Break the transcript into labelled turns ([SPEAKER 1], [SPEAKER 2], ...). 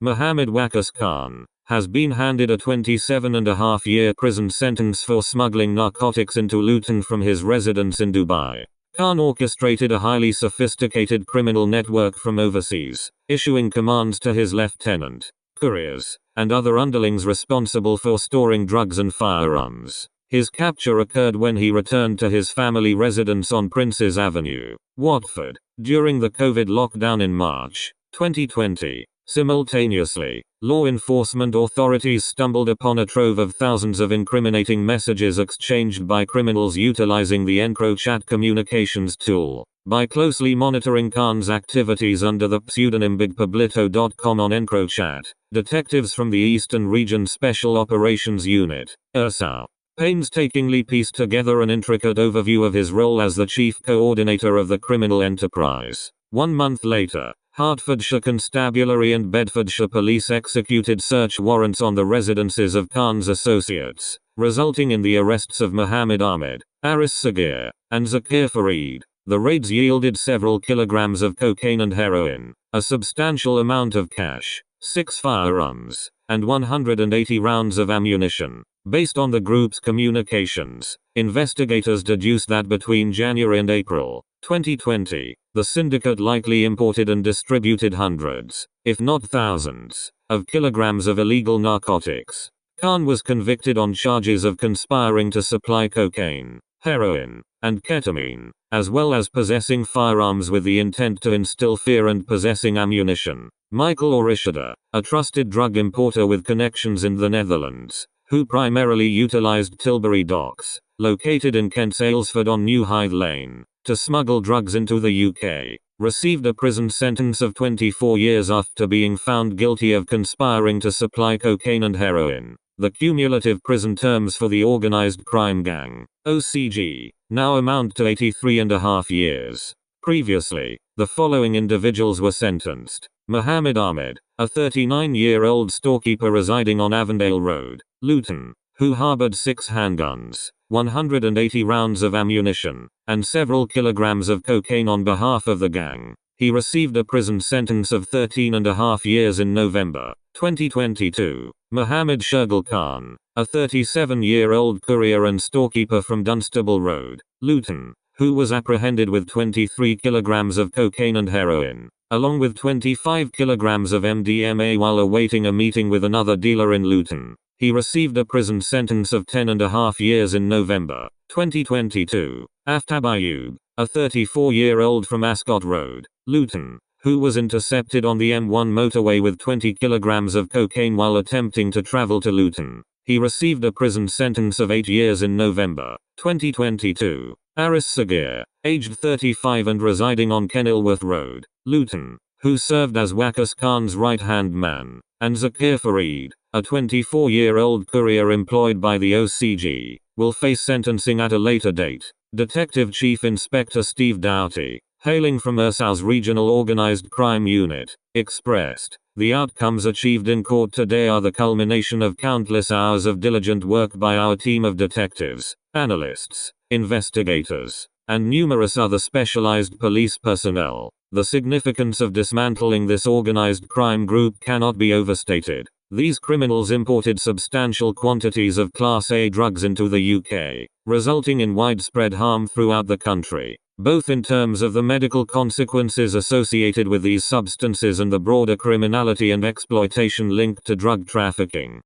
[SPEAKER 1] Mohammed Waqas Khan has been handed a 27.5-year prison sentence for smuggling narcotics into Luton from his residence in Dubai. Khan orchestrated a highly sophisticated criminal network from overseas, issuing commands to his lieutenant, couriers, and other underlings responsible for storing drugs and firearms. His capture occurred when he returned to his family residence on Princes Avenue, Watford, during the COVID lockdown in March 2020. Simultaneously, law enforcement authorities stumbled upon a trove of thousands of incriminating messages exchanged by criminals utilizing the EncroChat communications tool. By closely monitoring Khan's activities under the pseudonym BigPublito.com on EncroChat, detectives from the Eastern Region Special Operations Unit, ERSA, painstakingly pieced together an intricate overview of his role as the chief coordinator of the criminal enterprise. 1 month later, Hertfordshire Constabulary and Bedfordshire Police executed search warrants on the residences of Khan's associates, resulting in the arrests of Mohammed Ahmed, Aris Sagir, and Zakir Farid. The raids yielded several kilograms of cocaine and heroin, a substantial amount of cash, 6 firearms, and 180 rounds of ammunition. Based on the group's communications, investigators deduced that between January and April 2020, the syndicate likely imported and distributed hundreds, if not thousands, of kilograms of illegal narcotics. Khan was convicted on charges of conspiring to supply cocaine, heroin, and ketamine, as well as possessing firearms with the intent to instill fear and possessing ammunition. Michael Orishada, a trusted drug importer with connections in the Netherlands, who primarily utilized Tilbury docks, located in Kent's Aylesford on New Hythe Lane, to smuggle drugs into the UK, received a prison sentence of 24 years after being found guilty of conspiring to supply cocaine and heroin. The cumulative prison terms for the organized crime gang, OCG, now amount to 83.5 years. Previously, the following individuals were sentenced. Mohammed Ahmed, a 39-year-old storekeeper residing on Avondale Road, Luton, who harbored 6 handguns, 180 rounds of ammunition, and several kilograms of cocaine on behalf of the gang. He received a prison sentence of 13.5 years in November 2022. Mohammed Shergil Khan, a 37-year-old courier and storekeeper from Dunstable Road, Luton, who was apprehended with 23 kilograms of cocaine and heroin, along with 25 kilograms of MDMA while awaiting a meeting with another dealer in Luton. He received a prison sentence of 10.5 years in November 2022. Aftab Ayub, a 34-year-old from Ascot Road, Luton, who was intercepted on the M1 motorway with 20 kilograms of cocaine while attempting to travel to Luton. He received a prison sentence of 8 years in November 2022. Aris Sagir, aged 35 and residing on Kenilworth Road, Luton, who served as Waqas Khan's right-hand man, and Zakir Farid, a 24-year-old courier employed by the OCG, will face sentencing at a later date. Detective Chief Inspector Steve Doughty, hailing from ERSA's Regional Organized Crime Unit, expressed, "The outcomes achieved in court today are the culmination of countless hours of diligent work by our team of detectives, analysts, investigators, and numerous other specialized police personnel. The significance of dismantling this organized crime group cannot be overstated. These criminals imported substantial quantities of Class A drugs into the UK, resulting in widespread harm throughout the country, both in terms of the medical consequences associated with these substances and the broader criminality and exploitation linked to drug trafficking.